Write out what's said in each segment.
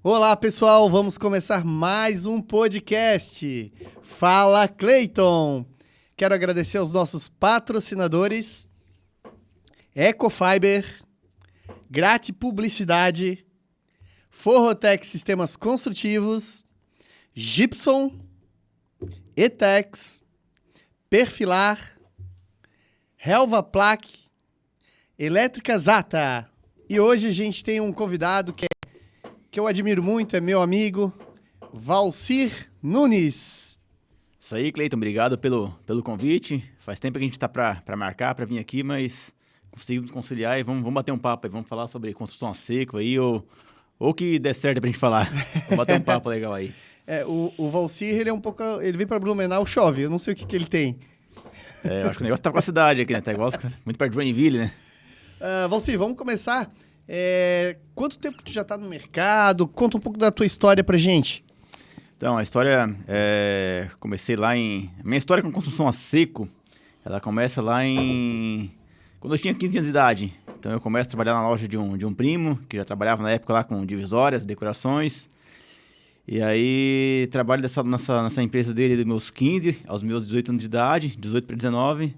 Olá, pessoal, vamos começar mais um podcast. Fala, Cleiton! Quero agradecer aos nossos patrocinadores, Ecofiber, Grati Publicidade, Forrotec Sistemas Construtivos, Gibson, Etex, Perfilar, Helva Plaque, Elétrica Zata. E hoje a gente tem um convidado que eu admiro muito, é meu amigo, Valcir Nunes. Isso aí, Cleiton, obrigado pelo convite. Faz tempo que a gente tá para marcar, para vir aqui, mas conseguimos conciliar e vamos bater um papo aí, vamos falar sobre construção a seco aí, ou que der certo pra gente falar. Vamos bater um papo legal aí. O Valcir, ele vem pra Blumenau, chove, eu não sei o que ele tem. Eu acho que o negócio tá com a cidade aqui, né? Tá igual, muito perto de Joinville, né? Valcir, vamos começar. Quanto tempo tu já tá no mercado? Conta um pouco da tua história pra gente. Então, a história, comecei lá em... Minha história com construção a seco, ela começa lá quando eu tinha 15 anos de idade. Então, eu começo a trabalhar na loja de um primo, que já trabalhava na época lá com divisórias, decorações. E aí, trabalho nessa empresa dele dos meus 15 aos meus 18 anos de idade, 18 para 19.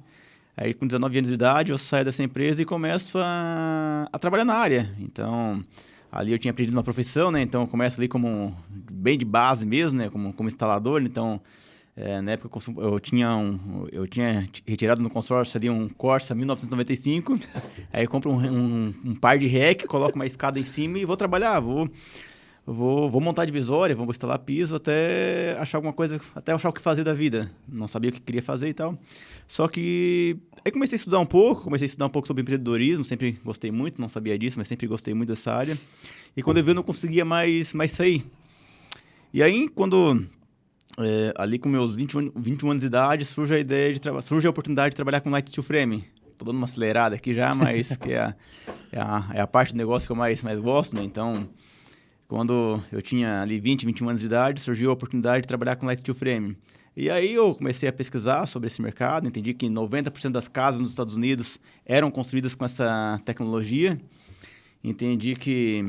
Aí, com 19 anos de idade, eu saio dessa empresa e começo a trabalhar na área. Então, ali eu tinha aprendido uma profissão, né? Então, eu começo ali bem de base mesmo, né? Como instalador. Então, na época, eu tinha retirado no consórcio ali um Corsa 1995. Aí, eu compro um par de rack, coloco uma escada em cima e vou trabalhar. Vou montar divisória, vou instalar piso até achar alguma coisa, até achar o que fazer da vida. Não sabia o que queria fazer e tal. Só que aí comecei a estudar um pouco sobre empreendedorismo, sempre gostei muito, não sabia disso, mas sempre gostei muito dessa área. E quando eu vi, eu não conseguia mais sair. E aí, ali com meus 21 anos de idade, surge a oportunidade de trabalhar com light steel frame. Tô dando uma acelerada aqui já, mas que é a parte do negócio que eu mais gosto, né? Então, quando eu tinha ali 21 anos de idade, surgiu a oportunidade de trabalhar com light steel frame. E aí eu comecei a pesquisar sobre esse mercado, entendi que 90% das casas nos Estados Unidos eram construídas com essa tecnologia. Entendi que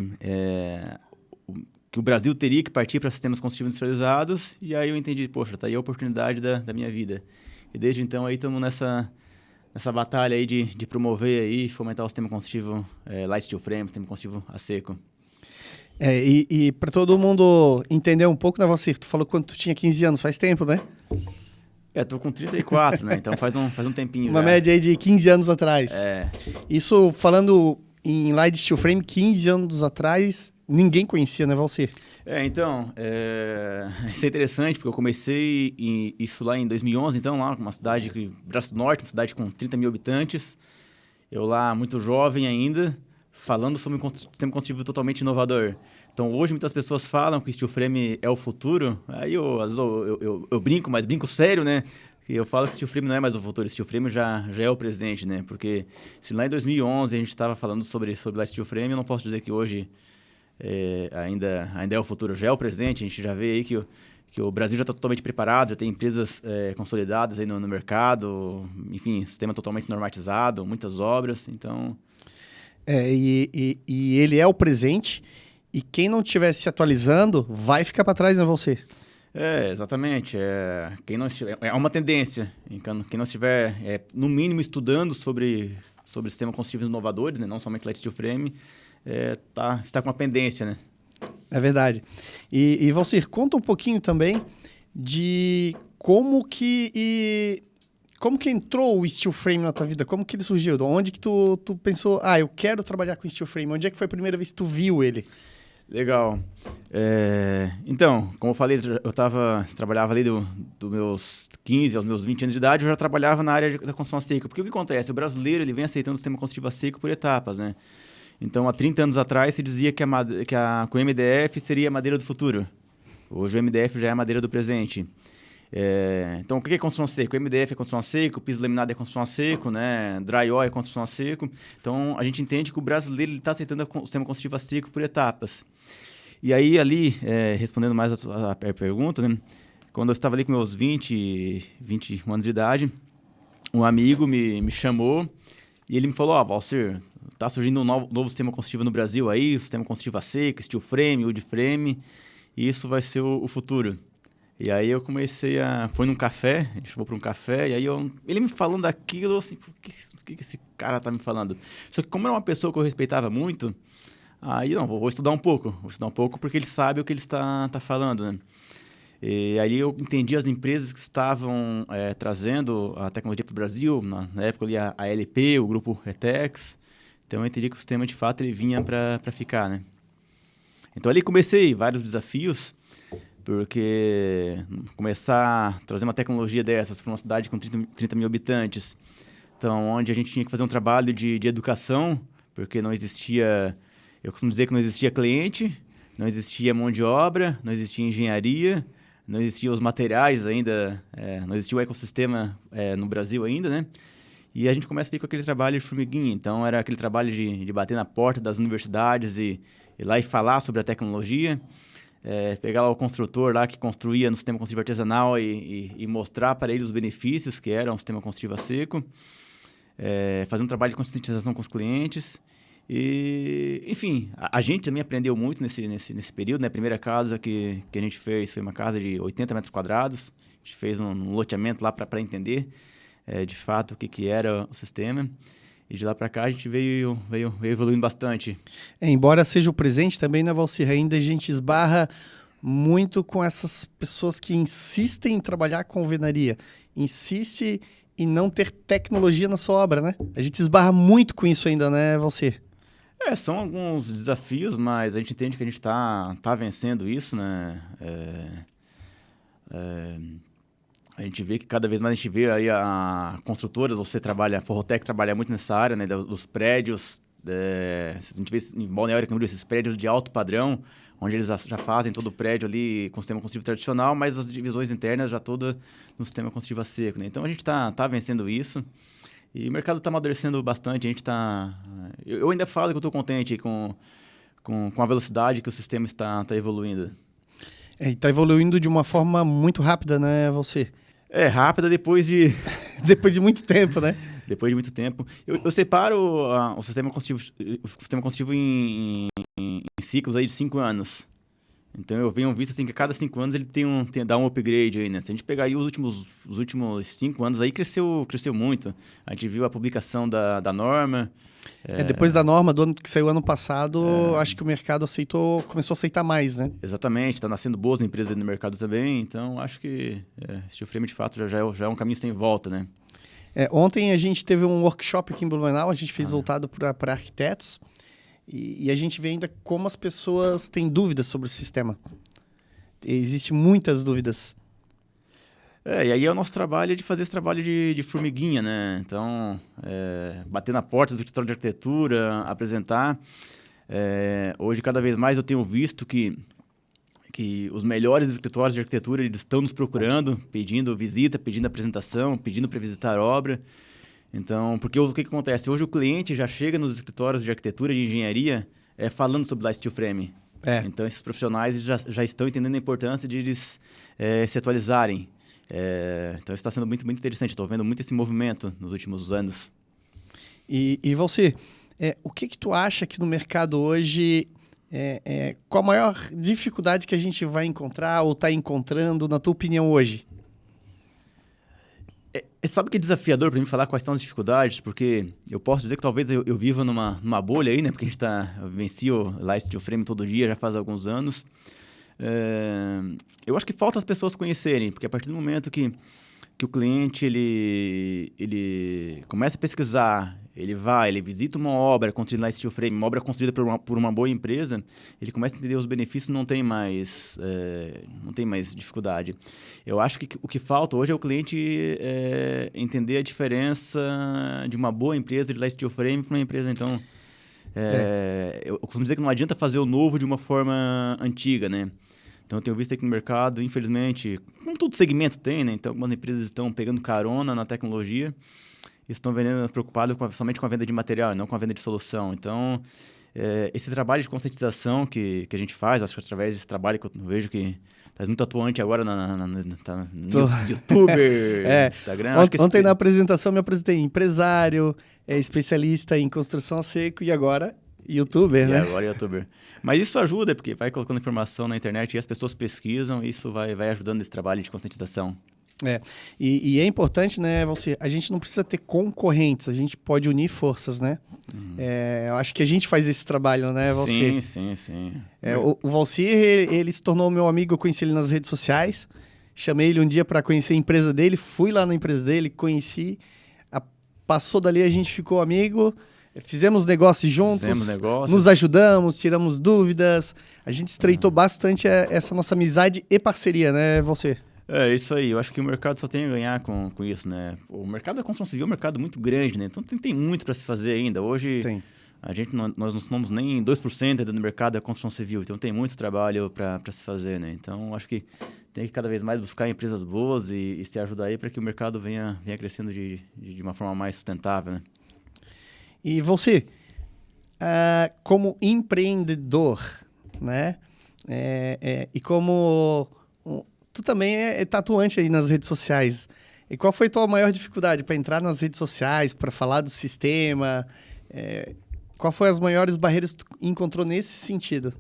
o Brasil teria que partir para sistemas construtivos industrializados. E aí eu entendi, poxa, tá aí a oportunidade da minha vida. E desde então aí estamos nessa batalha aí de promover aí e fomentar o sistema construtivo light steel frame, sistema construtivo a seco. E para todo mundo entender um pouco, né, Valcir? Tu falou quando tu tinha 15 anos, faz tempo, né? Tô com 34, né? Então faz um tempinho. Uma média aí de 15 anos atrás. Isso, falando em light steel frame, 15 anos atrás, ninguém conhecia, né, Valcir? Isso é interessante, porque eu comecei isso lá em 2011, então lá uma cidade, Braço do Norte, uma cidade com 30 mil habitantes. Eu lá, muito jovem ainda, falando sobre um sistema construtivo totalmente inovador. Então, hoje, muitas pessoas falam que steel frame é o futuro. Aí, eu brinco, mas brinco sério, né? E eu falo que steel frame não é mais o futuro, steel frame já é o presente, né? Porque se lá em 2011 a gente estava falando sobre steel frame, eu não posso dizer que hoje ainda é o futuro, já é o presente. A gente já vê aí que o Brasil já está totalmente preparado, já tem empresas consolidadas aí no mercado, enfim, sistema totalmente normatizado, muitas obras, então... E ele é o presente, e quem não estiver se atualizando vai ficar para trás, né, você? Exatamente. Quem não estiver, é uma tendência. Quem não estiver, no mínimo, estudando sobre sistemas construtivos inovadores, né, não somente light steel frame, está com uma pendência, né? É verdade. E Valcir, conta um pouquinho também de como que entrou o steel frame na tua vida? Como que ele surgiu? Onde que tu pensou, eu quero trabalhar com steel frame? Onde é que foi a primeira vez que tu viu ele? Legal. Então, como eu falei, eu trabalhava ali dos meus 15 aos meus 20 anos de idade, eu já trabalhava na área da construção a seco. Porque o que acontece? O brasileiro ele vem aceitando o sistema construtivo a seco por etapas, né? Então, há 30 anos atrás, se dizia que o MDF seria a madeira do futuro. Hoje o MDF já é a madeira do presente. Então, o que é construção a seco? O MDF é construção a seco, piso laminado é construção a seco, né? Drywall é construção a seco. Então, a gente entende que o brasileiro está aceitando o sistema construtivo a seco por etapas. E aí, ali, respondendo mais a pergunta, né? Quando eu estava ali com meus 21 anos de idade, um amigo me chamou e ele me falou, Valcir, tá surgindo um novo sistema construtivo no Brasil aí, o sistema construtivo a seco, steel frame, wood frame, e isso vai ser o futuro. E aí eu comecei foi num café, a gente foi para um café, e aí ele me falando daquilo, assim, o que esse cara tá me falando? Só que como era uma pessoa que eu respeitava muito, aí não, vou estudar um pouco, porque ele sabe o que ele está falando, né? E aí eu entendi as empresas que estavam trazendo a tecnologia para o Brasil, na época ali a LP, o grupo Retex, então eu entendi que o sistema de fato ele vinha para ficar, né? Então ali comecei vários desafios, porque começar a trazer uma tecnologia dessas para uma cidade com 30 mil habitantes, então onde a gente tinha que fazer um trabalho de educação, porque não existia, eu costumo dizer que não existia cliente, não existia mão de obra, não existia engenharia, não existiam os materiais ainda, não existia o ecossistema no Brasil ainda, né? E a gente começa ali com aquele trabalho de formiguinha, então era aquele trabalho de bater na porta das universidades e ir lá e falar sobre a tecnologia, pegar lá o construtor lá que construía no sistema construtivo artesanal e mostrar para ele os benefícios que era um sistema construtivo a seco, fazer um trabalho de conscientização com os clientes. E, enfim, a gente também aprendeu muito nesse período, né? A primeira casa que a gente fez foi uma casa de 80 metros quadrados. A gente fez um loteamento lá para entender, de fato, o que era o sistema. E de lá para cá a gente veio evoluindo bastante. Embora seja o presente também, né, Valcir? Ainda a gente esbarra muito com essas pessoas que insistem em trabalhar com alvenaria. Insiste em não ter tecnologia na sua obra, né? A gente esbarra muito com isso ainda, né, Valcir? São alguns desafios, mas a gente entende que a gente está vencendo isso, né? A gente vê que cada vez mais a gente vê aí a construtoras, a Forrotec trabalha muito nessa área, né? Dos prédios, a gente vê em Balneário Camboriú esses prédios de alto padrão, onde eles já fazem todo o prédio ali com sistema construtivo tradicional, mas as divisões internas já toda no sistema construtivo a seco, né? Então a gente está vencendo isso. E o mercado está amadurecendo bastante, a gente está... Eu ainda falo que eu estou contente com a velocidade que o sistema está evoluindo. Está evoluindo de uma forma muito rápida, né, você? Rápida depois de... Depois de muito tempo, né? Depois de muito tempo. Eu separo o sistema construtivo em ciclos aí de 5 anos. Então eu venho visto assim que a cada 5 anos ele dá um upgrade aí, né? Se a gente pegar aí os últimos 5 anos aí, cresceu muito. A gente viu a publicação da norma. Depois da norma do ano que saiu ano passado, acho que o mercado começou a aceitar mais, né? Exatamente, está nascendo boas empresas no mercado também, então acho que steel frame de fato já é um caminho sem volta, né? Ontem a gente teve um workshop aqui em Blumenau, a gente fez voltado para arquitetos. E a gente vê ainda como as pessoas têm dúvidas sobre o sistema. Existem muitas dúvidas. E aí é o nosso trabalho de fazer esse trabalho de formiguinha, né? Então, bater na porta do escritório de arquitetura, apresentar. Hoje, cada vez mais, eu tenho visto que os melhores escritórios de arquitetura eles estão nos procurando, pedindo visita, pedindo apresentação, pedindo para visitar a obra. Então, porque o que acontece? Hoje o cliente já chega nos escritórios de arquitetura, de engenharia, falando sobre lá steel frame. Então, esses profissionais já estão entendendo a importância de eles se atualizarem. Então, isso está sendo muito, muito interessante. Estou vendo muito esse movimento nos últimos anos. E você, o que tu acha que no mercado hoje, qual a maior dificuldade que a gente vai encontrar ou está encontrando, na tua opinião, hoje? Sabe que é desafiador para mim falar quais são as dificuldades, porque eu posso dizer que talvez eu viva numa bolha aí, né? Porque eu venci o steel frame todo dia, já faz alguns anos. Eu acho que falta as pessoas conhecerem, porque a partir do momento que o cliente ele começa a pesquisar, ele visita uma obra construída lá em steel frame, uma obra construída por uma boa empresa, ele começa a entender os benefícios, não tem mais dificuldade. Eu acho que o que falta hoje é o cliente entender a diferença de uma boa empresa de lá steel frame para uma empresa, então... Eu costumo dizer que não adianta fazer o novo de uma forma antiga, né? Então, eu tenho visto aqui no mercado, infelizmente, como todo segmento tem, né? Então, algumas empresas estão pegando carona na tecnologia e estão preocupadas somente com a venda de material, não com a venda de solução. Então, esse trabalho de conscientização que a gente faz, acho que através desse trabalho que eu vejo que tá muito atuante agora no YouTube, Instagram. Ontem na apresentação me apresentei empresário, especialista em construção a seco e agora youtuber, né? Agora youtuber. Mas isso ajuda, porque vai colocando informação na internet e as pessoas pesquisam e isso vai ajudando nesse trabalho de conscientização. E é importante, né, a gente não precisa ter concorrentes, a gente pode unir forças, né? Eu acho que a gente faz esse trabalho, né, Valcir? Sim. O Valcir, ele se tornou meu amigo, eu conheci ele nas redes sociais, chamei ele um dia para conhecer a empresa dele, fui lá na empresa dele, conheci, passou dali, a gente ficou amigo, fizemos negócios juntos, nos ajudamos, tiramos dúvidas, a gente estreitou bastante essa nossa amizade e parceria, né, Valcir? É isso aí, eu acho que o mercado só tem a ganhar com isso, né? O mercado da construção civil é um mercado muito grande, né? Então tem muito para se fazer ainda. Hoje, nós não somos nem 2% ainda no mercado da construção civil, então tem muito trabalho para se fazer, né? Então, acho que tem que cada vez mais buscar empresas boas e se ajudar aí para que o mercado venha crescendo de uma forma mais sustentável, né? E você, como empreendedor, né? E como... Tu também é tatuante aí nas redes sociais. E qual foi a tua maior dificuldade para entrar nas redes sociais, para falar do sistema? Qual foi as maiores barreiras que tu encontrou nesse sentido?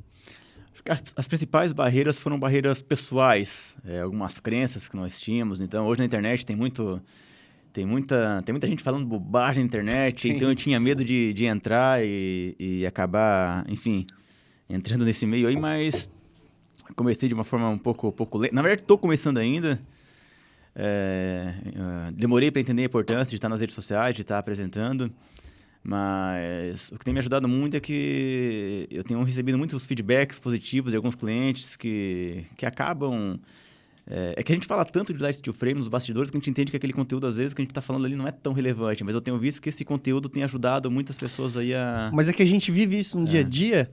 As principais barreiras foram barreiras pessoais, algumas crenças que nós tínhamos. Então, hoje na internet tem muita gente falando bobagem na internet, então eu tinha medo de entrar e acabar, enfim, entrando nesse meio aí, mas... Comecei de uma forma um pouco lenta. Na verdade, estou começando ainda. Demorei para entender a importância de estar nas redes sociais, de estar apresentando. Mas o que tem me ajudado muito é que eu tenho recebido muitos feedbacks positivos de alguns clientes que acabam... É que a gente fala tanto de Light Steel Frame nos bastidores que a gente entende que aquele conteúdo, às vezes, que a gente está falando ali não é tão relevante. Mas eu tenho visto que esse conteúdo tem ajudado muitas pessoas aí a... Mas é que a gente vive isso no dia a dia...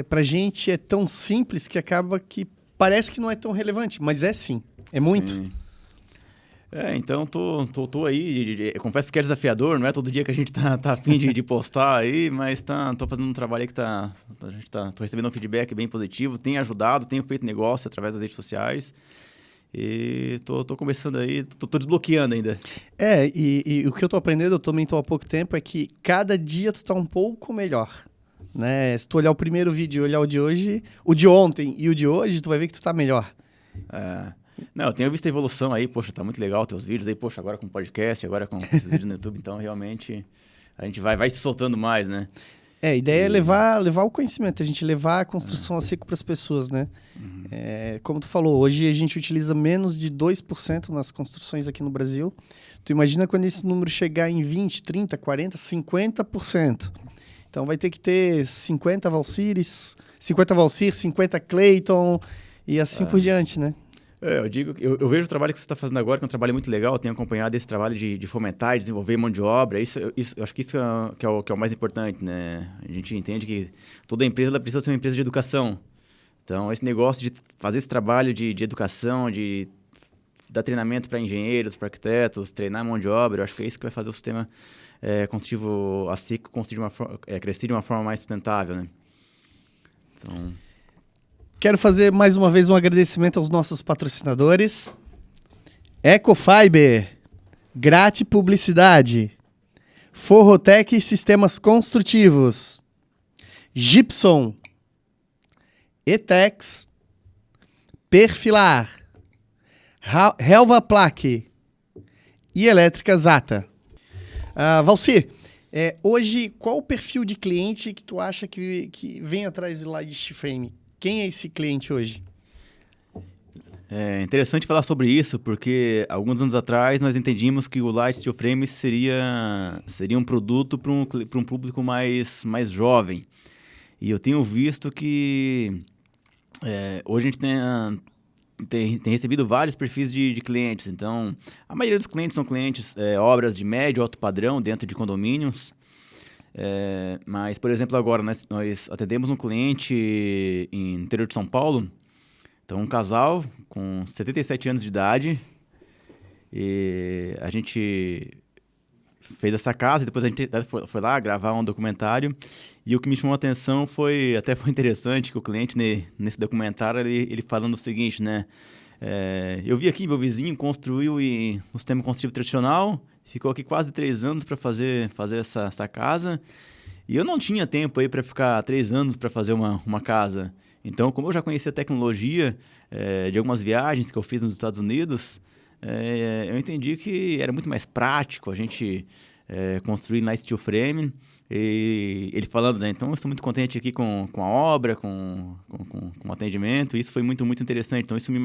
pra gente é tão simples que acaba que parece que não é tão relevante, mas é sim, é muito. Sim. Então tô aí, eu confesso que é desafiador, não é todo dia que a gente tá a fim de postar aí, mas tô fazendo um trabalho aí que tô recebendo um feedback bem positivo, tem ajudado, tenho feito negócio através das redes sociais e tô começando aí, tô desbloqueando ainda. E o que eu tô aprendendo, eu também tô há pouco tempo, é que cada dia tu tá um pouco melhor. Né? Se tu olhar o primeiro vídeo e olhar o de hoje, o de ontem e o de hoje, tu vai ver que tu tá melhor. Não, eu tenho visto a evolução aí, poxa, tá muito legal teus vídeos aí, poxa, agora com podcast, agora com esses vídeos no YouTube, então realmente a gente vai se soltando mais, né? A ideia é levar o conhecimento, a gente levar a construção a seco para as pessoas, né? Como tu falou, hoje a gente utiliza menos de 2% nas construções aqui no Brasil. Tu imagina quando esse número chegar em 20, 30, 40, 50%. Então vai ter que ter 50 Valcir, 50 Clayton e assim por diante, né? Eu vejo o trabalho que você está fazendo agora, que é um trabalho muito legal. Eu tenho acompanhado esse trabalho de fomentar e desenvolver mão de obra. Eu acho que isso que é o mais importante, né? A gente entende que toda empresa ela precisa ser uma empresa de educação. Então, esse negócio de fazer esse trabalho de educação, de dar treinamento para engenheiros, para arquitetos, treinar mão de obra, eu acho que é isso que vai fazer o sistema construtivo a seco crescer de uma forma mais sustentável, né? Então... Quero fazer mais uma vez um agradecimento aos nossos patrocinadores. Ecofiber, Grate Publicidade, Forrotec Sistemas Construtivos, Gibson, Etex, Perfilar, Helva Plaque e Elétrica Zata. Valcir, hoje qual o perfil de cliente que tu acha que vem atrás do Light Steel Frame? Quem é esse cliente hoje? É interessante falar sobre isso, porque alguns anos atrás nós entendíamos que o Light Steel Frame seria um produto para um público mais jovem. E eu tenho visto que hoje a gente tem recebido vários perfis de clientes. Então, a maioria dos clientes são clientes, obras de médio e alto padrão dentro de condomínios. Mas, por exemplo, agora nós atendemos um cliente no interior de São Paulo. Então, um casal com 77 anos de idade. E a gente fez essa casa, e depois a gente foi lá gravar um documentário. E o que me chamou a atenção foi interessante, que o cliente, nesse documentário, ele falando o seguinte, né? Eu vi aqui, meu vizinho construiu no sistema construtivo tradicional, ficou aqui quase 3 anos para fazer essa casa, e eu não tinha tempo aí para ficar 3 anos para fazer uma casa. Então, como eu já conhecia a tecnologia de algumas viagens que eu fiz nos Estados Unidos, eu entendi que era muito mais prático a gente construir na steel frame. E ele falando, né? Então, eu estou muito contente aqui com a obra, com o atendimento. Isso foi muito, muito interessante. Então, isso me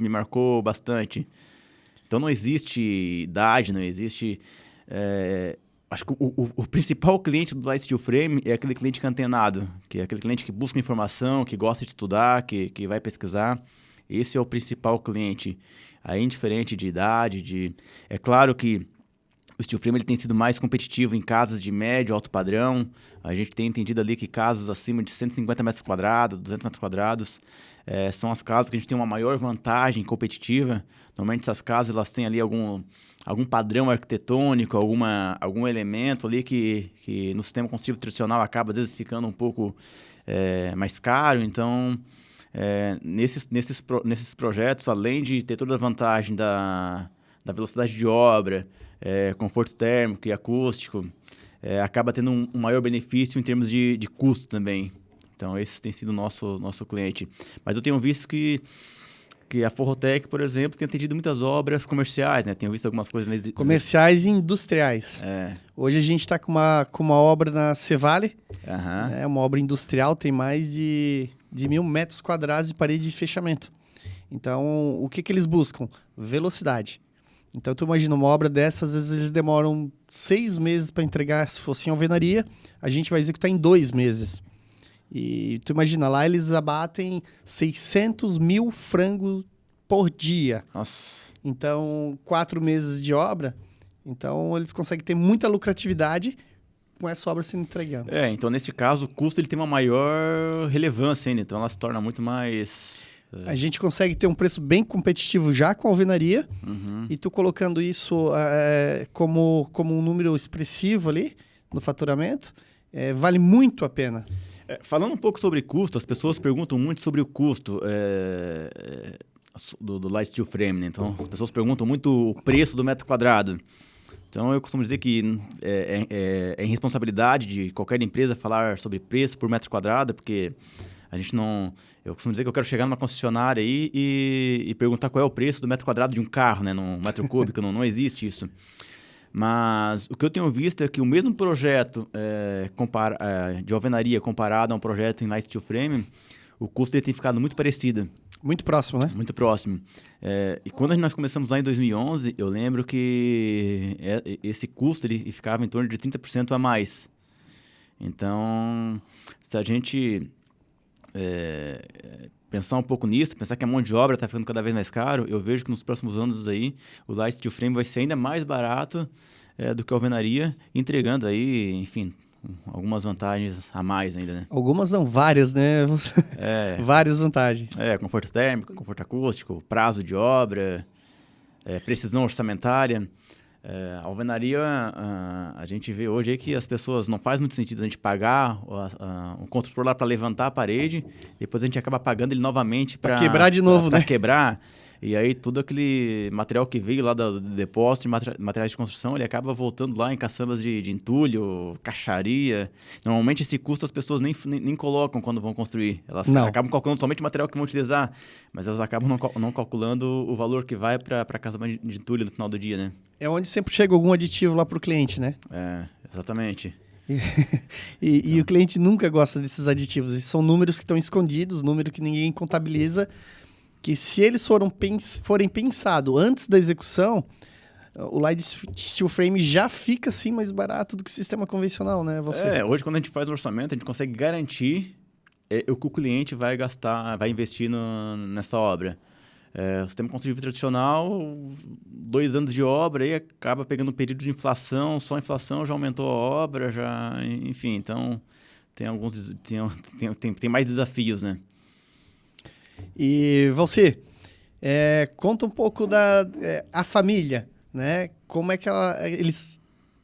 marcou bastante. Então, não existe idade, não existe... acho que o principal cliente do Light Steel Frame é aquele cliente que é antenado, que é aquele cliente que busca informação, que gosta de estudar, que vai pesquisar. Esse é o principal cliente. Aí, indiferente de idade, É claro que o steel frame ele tem sido mais competitivo em casas de médio, alto padrão. A gente tem entendido ali que casas acima de 150 metros quadrados, 200 metros quadrados, são as casas que a gente tem uma maior vantagem competitiva. Normalmente essas casas elas têm ali algum padrão arquitetônico, algum elemento ali que no sistema construtivo tradicional acaba às vezes ficando um pouco mais caro. Então, nesses projetos, além de ter toda a vantagem da velocidade de obra, conforto térmico e acústico, acaba tendo um maior benefício em termos de custo também. Então, esse tem sido o nosso cliente. Mas eu tenho visto que a Forrotec, por exemplo, tem atendido muitas obras comerciais, né? Tenho visto algumas coisas... Comerciais e industriais. Hoje a gente está com uma obra na Cevale, uma obra industrial, tem mais de 1.000 metros quadrados de parede de fechamento. Então, o que eles buscam? Velocidade. Então, tu imagina, uma obra dessas, às vezes eles demoram 6 meses para entregar, se fosse em alvenaria, a gente vai executar em 2 meses. E tu imagina, lá eles abatem 600 mil frangos por dia. Nossa. Então, 4 meses de obra, então eles conseguem ter muita lucratividade com essa obra sendo entregada. Então nesse caso, o custo ele tem uma maior relevância ainda, então ela se torna muito mais... A gente consegue ter um preço bem competitivo já com a alvenaria, e tu colocando isso como um número expressivo ali no faturamento, vale muito a pena. Falando um pouco sobre custo, as pessoas perguntam muito sobre o custo do Light Steel Frame, né? Então, as pessoas perguntam muito o preço do metro quadrado. Então, eu costumo dizer que é irresponsabilidade de qualquer empresa falar sobre preço por metro quadrado, porque a gente não... Eu costumo dizer que eu quero chegar numa concessionária aí e perguntar qual é o preço do metro quadrado de um carro, né? Num metro cúbico, não existe isso. Mas o que eu tenho visto é que o mesmo projeto de alvenaria comparado a um projeto em Light Steel Frame, o custo dele tem ficado muito parecido. Muito próximo, né? Muito próximo. E quando nós começamos lá em 2011, eu lembro que esse custo ele ficava em torno de 30% a mais. Então, se a gente pensar um pouco nisso, pensar que a mão de obra está ficando cada vez mais caro, eu vejo que nos próximos anos aí, o Light Steel Frame vai ser ainda mais barato do que a alvenaria, entregando aí, enfim, algumas vantagens a mais ainda, né? Algumas não, várias, né? Várias vantagens. Conforto térmico, conforto acústico, prazo de obra, precisão orçamentária. A alvenaria, a gente vê hoje aí que as pessoas, não faz muito sentido a gente pagar o construtor lá para levantar a parede, depois a gente acaba pagando ele novamente para quebrar de novo, né? Para quebrar. E aí todo aquele material que veio lá do depósito de materiais de construção, ele acaba voltando lá em caçambas de entulho, caixaria. Normalmente esse custo as pessoas nem colocam quando vão construir. Elas acabam calculando somente o material que vão utilizar, mas elas acabam não calculando o valor que vai para a caçamba de entulho no final do dia, né? É onde sempre chega algum aditivo lá para o cliente, né? Exatamente. E o cliente nunca gosta desses aditivos. E são números que estão escondidos, número que ninguém contabiliza, que se eles forem pensados antes da execução, o Light Steel Frame já fica assim mais barato do que o sistema convencional, né? Hoje quando a gente faz o orçamento, a gente consegue garantir o que o cliente vai gastar, vai investir nessa obra. O sistema construtivo tradicional, 2 anos de obra, aí acaba pegando um período de inflação, só a inflação já aumentou a obra, enfim, então tem mais desafios, né? E você, conta um pouco a família, né? Como é que eles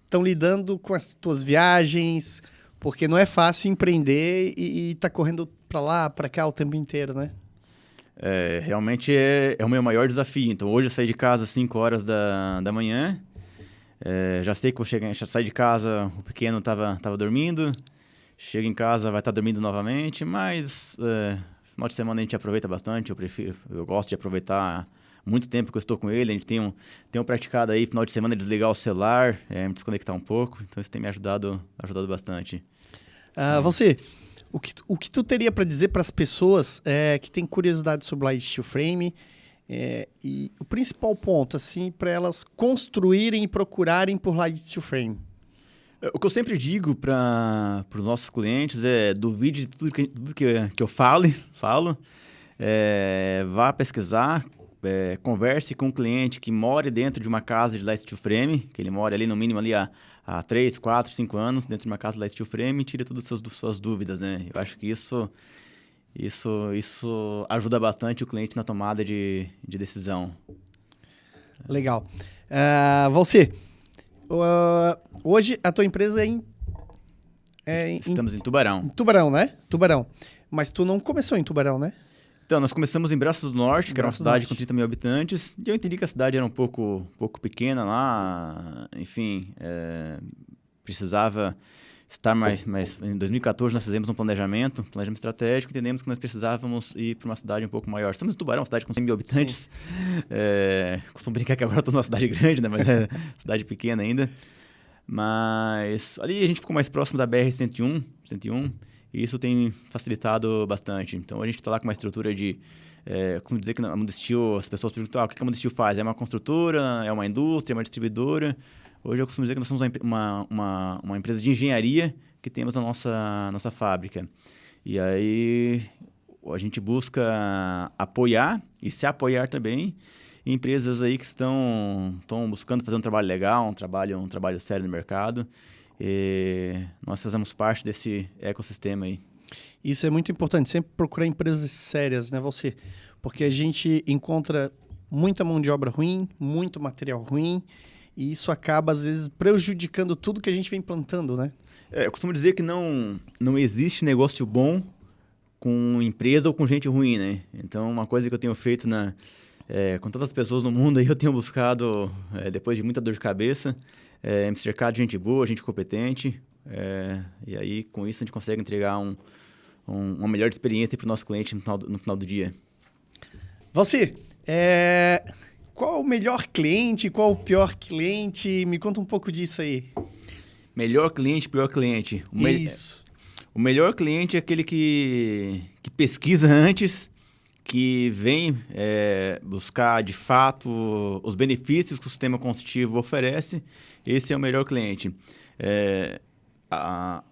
estão lidando com as tuas viagens, porque não é fácil empreender e tá correndo para lá, para cá o tempo inteiro, né? Realmente é o meu maior desafio. Então, hoje eu saí de casa às 5 horas da manhã. Já sei que vou chegar, já saí de casa, o pequeno estava dormindo. Chego em casa, vai estar dormindo novamente, mas final de semana a gente aproveita bastante. Eu gosto de aproveitar muito tempo que eu estou com ele. A gente tem praticado aí, final de semana, desligar o celular, me desconectar um pouco. Então, isso tem me ajudado bastante. Você, o que tu teria para dizer para as pessoas que têm curiosidade sobre Light Steel Frame e o principal ponto, assim, para elas construírem e procurarem por Light Steel Frame? O que eu sempre digo para os nossos clientes é duvide de tudo que eu falo. Vá pesquisar, converse com um cliente que mora dentro de uma casa de Light Steel Frame, que ele mora ali no mínimo ali há 3, 4, 5 anos dentro de uma casa de Light Steel Frame e tira todas as suas dúvidas, né? Eu acho que isso ajuda bastante o cliente na tomada de decisão. Legal. Você, hoje a tua empresa Estamos em Tubarão. Em Tubarão, né? Tubarão. Mas tu não começou em Tubarão, né? Então, nós começamos em Braços do Norte, que era uma cidade com 30 mil habitantes. E eu entendi que a cidade era um pouco pequena lá. Enfim, precisava estar mais... Em 2014, nós fizemos um planejamento estratégico. Entendemos que nós precisávamos ir para uma cidade um pouco maior. Estamos em Tubarão, uma cidade com 100 mil habitantes. Costumo brincar que agora estou numa cidade grande, né? Mas é cidade pequena ainda. Mas ali a gente ficou mais próximo da BR-101. E isso tem facilitado bastante. Então, a gente está lá com uma estrutura de... como dizer que a Mundo Steel, as pessoas perguntam, o que a Mundo Steel faz? É uma construtora, é uma indústria, é uma distribuidora? Hoje eu costumo dizer que nós somos uma empresa de engenharia que temos a nossa fábrica. E aí, a gente busca apoiar e se apoiar também em empresas aí que estão buscando fazer um trabalho legal, um trabalho sério no mercado. E nós fazemos parte desse ecossistema aí. Isso é muito importante, sempre procurar empresas sérias, né, você? Porque a gente encontra muita mão de obra ruim, muito material ruim, e isso acaba, às vezes, prejudicando tudo que a gente vem plantando, né? Eu costumo dizer que não existe negócio bom com empresa ou com gente ruim, né? Então, uma coisa que eu tenho feito com todas as pessoas no mundo, aí eu tenho buscado, depois de muita dor de cabeça, me cercar de gente boa, gente competente, e aí com isso a gente consegue entregar uma melhor experiência para o nosso cliente no final do dia. Você, qual é o melhor cliente, qual é o pior cliente? Me conta um pouco disso aí. Melhor cliente, pior cliente. Isso. O melhor cliente é aquele que pesquisa antes, que vem buscar, de fato, os benefícios que o sistema construtivo oferece. Esse é o melhor cliente.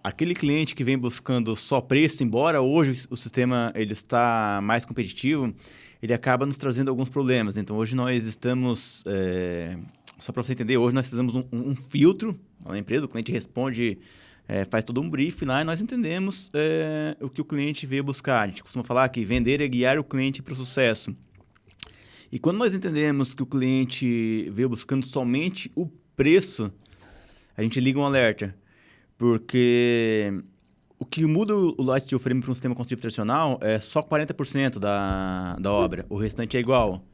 Aquele cliente que vem buscando só preço, embora hoje o sistema ele está mais competitivo, ele acaba nos trazendo alguns problemas. Então, hoje nós estamos... só para você entender, hoje nós fizemos um filtro na empresa, o cliente responde... faz todo um briefing lá e nós entendemos o que o cliente veio buscar. A gente costuma falar que vender é guiar o cliente para o sucesso. E quando nós entendemos que o cliente veio buscando somente o preço, a gente liga um alerta. Porque o que muda o Light Steel Frame para um sistema construtivo tradicional é só 40% da obra. O restante é igual.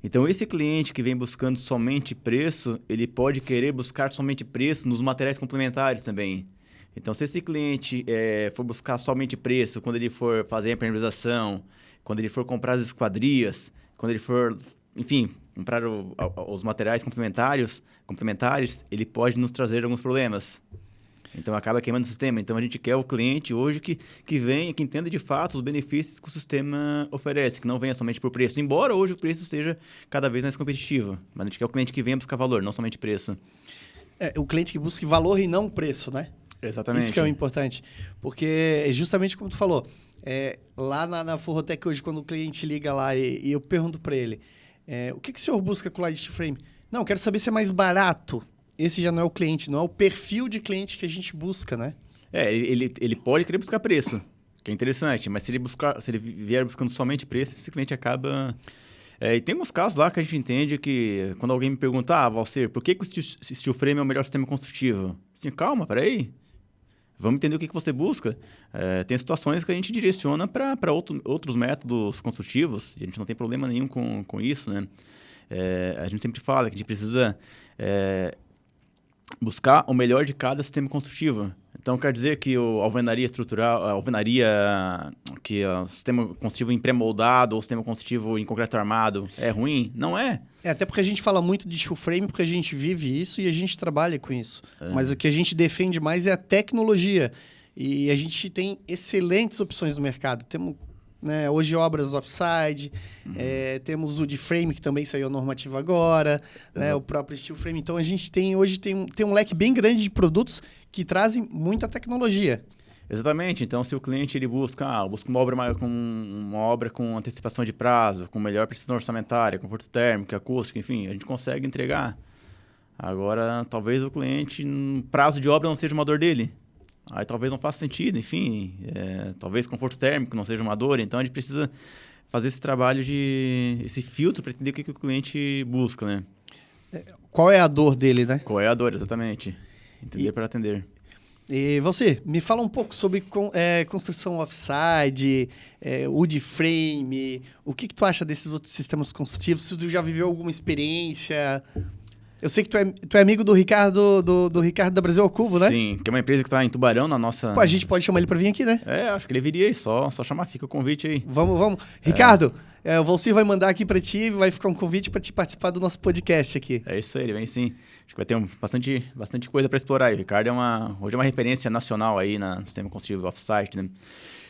Então, esse cliente que vem buscando somente preço, ele pode querer buscar somente preço nos materiais complementares também. Então, se esse cliente for buscar somente preço, quando ele for fazer a impermeabilização, quando ele for comprar as esquadrias, quando ele for, enfim, comprar os materiais complementares, ele pode nos trazer alguns problemas. Então, acaba queimando o sistema. Então, a gente quer o cliente hoje que venha, que entenda de fato os benefícios que o sistema oferece, que não venha somente por preço. Embora hoje o preço seja cada vez mais competitivo. Mas a gente quer o cliente que venha buscar valor, não somente preço. O cliente que busque valor e não preço, né? Exatamente. Isso que é o importante. Porque é justamente como tu falou, lá na Forrotec hoje, quando o cliente liga lá e eu pergunto para ele, o que o senhor busca com o Light Steel Frame? Não, eu quero saber se é mais barato. Esse já não é o cliente, não é o perfil de cliente que a gente busca, né? Ele pode querer buscar preço, que é interessante, mas se ele vier buscando somente preço, esse cliente acaba E tem uns casos lá que a gente entende que quando alguém me pergunta, Valcer, por que o steel frame é o melhor sistema construtivo? Assim, calma, peraí. Vamos entender o que você busca. Tem situações que a gente direciona para outros métodos construtivos, e a gente não tem problema nenhum com isso, né? A gente sempre fala que a gente precisa buscar o melhor de cada sistema construtivo. Então, quer dizer que a alvenaria estrutural, que o sistema construtivo em pré-moldado ou o sistema construtivo em concreto armado é ruim? Não é. Até porque a gente fala muito de steel frame porque a gente vive isso e a gente trabalha com isso. Mas o que a gente defende mais é a tecnologia. E a gente tem excelentes opções no mercado. Temos, né, hoje obras offside, temos o de frame, que também saiu normativa agora, né, o próprio steel frame. Então, a gente hoje tem um leque bem grande de produtos que trazem muita tecnologia. Exatamente. Então, se o cliente ele busca uma obra com antecipação de prazo, com melhor precisão orçamentária, conforto térmico, acústico, enfim, a gente consegue entregar. Agora, talvez o cliente, no prazo de obra não seja uma dor dele. Aí talvez não faça sentido, enfim, talvez conforto térmico não seja uma dor, então a gente precisa fazer esse trabalho esse filtro para entender o que o cliente busca, né? Qual é a dor dele, né? Qual é a dor, exatamente. Entender para atender. E você, me fala um pouco sobre construção offside, wood frame, o que tu acha desses outros sistemas construtivos? Se tu já viveu alguma experiência... Eu sei que tu é amigo do Ricardo, do Ricardo da Brasil ao Cubo, né? Sim, que é uma empresa que está em Tubarão, na nossa... Pô, a gente pode chamar ele para vir aqui, né? Acho que ele viria aí, só chamar, fica o convite aí. Vamos. Ricardo, o Valcir vai mandar aqui para ti, vai ficar um convite para te participar do nosso podcast aqui. É isso aí, ele vem sim. Acho que vai ter bastante coisa para explorar aí. O Ricardo hoje é uma referência nacional aí no sistema construtivo off-site, né?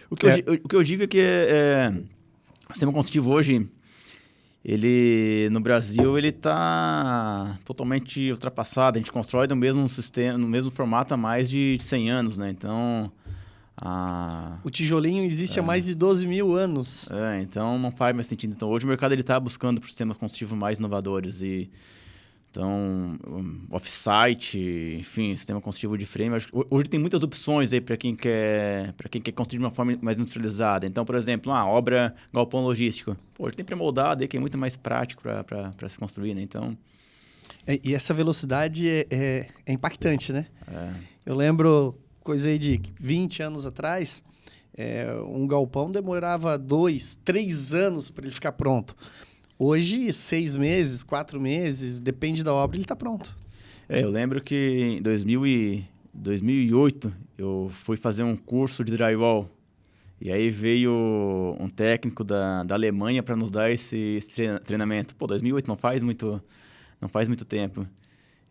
O que eu digo é que o sistema construtivo hoje... no Brasil, ele está totalmente ultrapassado. A gente constrói no mesmo sistema, no mesmo formato há mais de 100 anos, né? Então... O tijolinho existe há mais de 12 mil anos. Então não faz mais sentido. Então hoje o mercado está buscando por sistemas construtivos mais inovadores. Então, off-site, enfim, sistema construtivo de frame. Hoje tem muitas opções aí para quem quer construir de uma forma mais industrializada. Então, por exemplo, obra galpão logístico. Hoje tem pré-moldado aí que é muito mais prático para se construir, né? Então... E essa velocidade é impactante, né? Eu lembro, coisa aí de 20 anos atrás, um galpão demorava 2, 3 anos para ele ficar pronto. Hoje, 6 meses, 4 meses, depende da obra, ele está pronto. Eu lembro que em 2008 eu fui fazer um curso de drywall. E aí veio um técnico da Alemanha para nos dar esse treinamento. 2008 não faz muito tempo.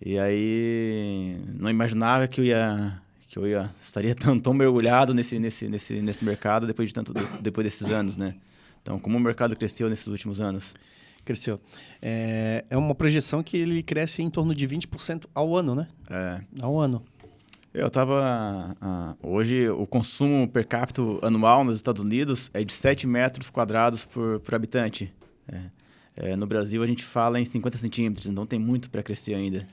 E aí não imaginava que eu estaria tão mergulhado nesse mercado depois desses anos, né? Então, como o mercado cresceu nesses últimos anos? Cresceu. É uma projeção que ele cresce em torno de 20% ao ano, né? Ao ano. Hoje, o consumo per capita anual nos Estados Unidos é de 7 metros quadrados por habitante. No Brasil, a gente fala em 50 centímetros, então tem muito para crescer ainda.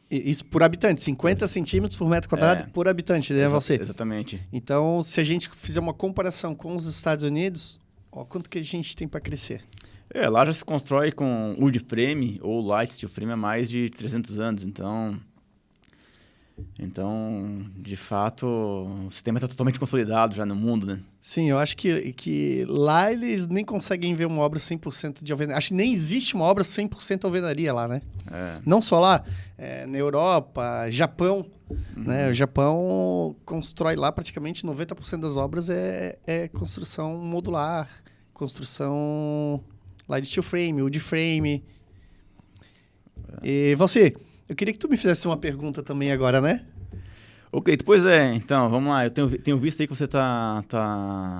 Isso por habitante, 50 centímetros por metro quadrado por habitante, né, você? Exatamente. Então, se a gente fizer uma comparação com os Estados Unidos, quanto que a gente tem para crescer? Lá já se constrói com wood frame ou light steel frame há mais de 300 anos, então, de fato, o sistema está totalmente consolidado já no mundo, né? Sim, eu acho que lá eles nem conseguem ver uma obra 100% de alvenaria. Acho que nem existe uma obra 100% alvenaria lá, né? Não só lá, na Europa, Japão, né? O Japão constrói lá praticamente 90% das obras é construção modular, construção light steel frame, wood frame. E você, eu queria que tu me fizesse uma pergunta também agora, né? Ok, então, vamos lá. Eu tenho visto aí que você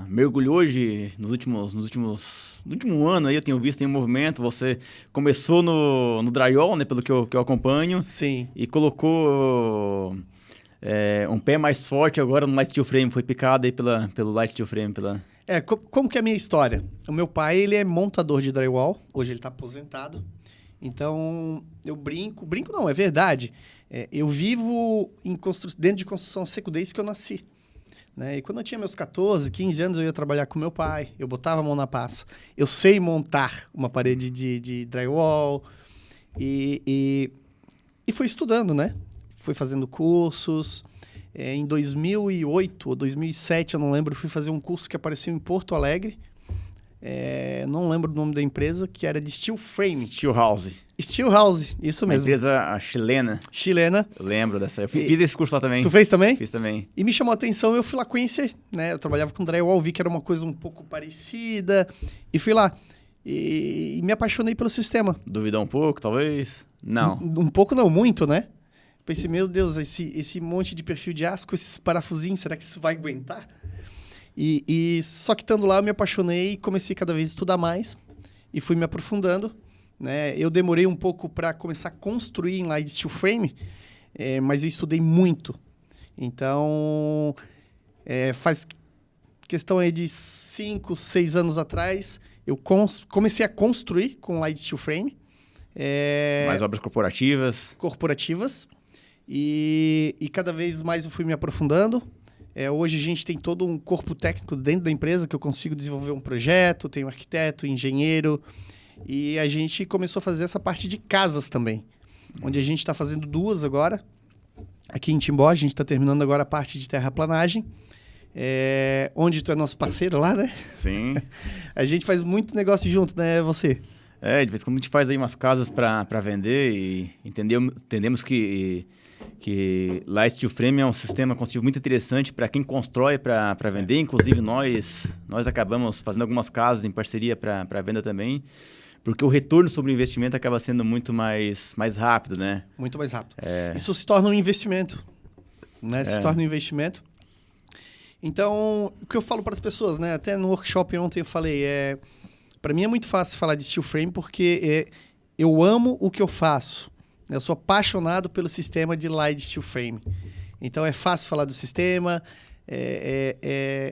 mergulhou hoje no último ano aí, eu tenho visto em um movimento, você começou no drywall, né, pelo que eu acompanho. Sim. E colocou um pé mais forte agora no light steel frame, foi picado aí pelo light steel frame, como que é a minha história? O meu pai, ele é montador de drywall, hoje ele está aposentado. Então, eu brinco não, é verdade. Eu vivo dentro de construção seco desde que eu nasci. né? E quando eu tinha meus 14, 15 anos, eu ia trabalhar com meu pai, eu botava a mão na passa. Eu sei montar uma parede de drywall e fui estudando, né? Fui fazendo cursos. Em 2008 ou 2007, eu não lembro, fui fazer um curso que apareceu em Porto Alegre. Não lembro o nome da empresa, que era de Steel Frame. Steelhouse. Steelhouse, isso mesmo. Uma empresa chilena. Chilena. Eu lembro dessa. Eu fiz esse curso lá também. Tu fez também? Fiz também. E me chamou a atenção, eu fui lá conhecer, né? Eu trabalhava com drywall, vi que era uma coisa um pouco parecida, e fui lá. E me apaixonei pelo sistema. Duvidou um pouco, talvez? Não. Um pouco não, muito, né? Pensei, meu Deus, esse monte de perfil de aço com esses parafusinhos, será que isso vai aguentar? E só que estando lá, eu me apaixonei e comecei cada vez a estudar mais e fui me aprofundando, né? Eu demorei um pouco para começar a construir em Light Steel Frame, mas eu estudei muito. Então, faz questão aí de 5, 6 anos atrás, eu comecei a construir com Light Steel Frame. Mais obras corporativas. E cada vez mais eu fui me aprofundando. Hoje a gente tem todo um corpo técnico dentro da empresa que eu consigo desenvolver um projeto, tenho arquiteto, engenheiro, e a gente começou a fazer essa parte de casas também, onde a gente está fazendo 2 agora. Aqui em Timbó, a gente está terminando agora a parte de terraplanagem, onde tu é nosso parceiro lá, né? Sim. A gente faz muito negócio junto, né, você? De vez em quando a gente faz aí umas casas para vender e entendemos que Light Steel Frame é um sistema construtivo muito interessante para quem constrói para vender. Inclusive, nós acabamos fazendo algumas casas em parceria para venda também, porque o retorno sobre o investimento acaba sendo muito mais rápido, né? Muito mais rápido. Isso se torna um investimento, né? Se torna um investimento. Então, o que eu falo para as pessoas, né? Até no workshop ontem eu falei, para mim é muito fácil falar de steel frame porque eu amo o que eu faço. Eu sou apaixonado pelo sistema de Light Steel Frame. Então, é fácil falar do sistema.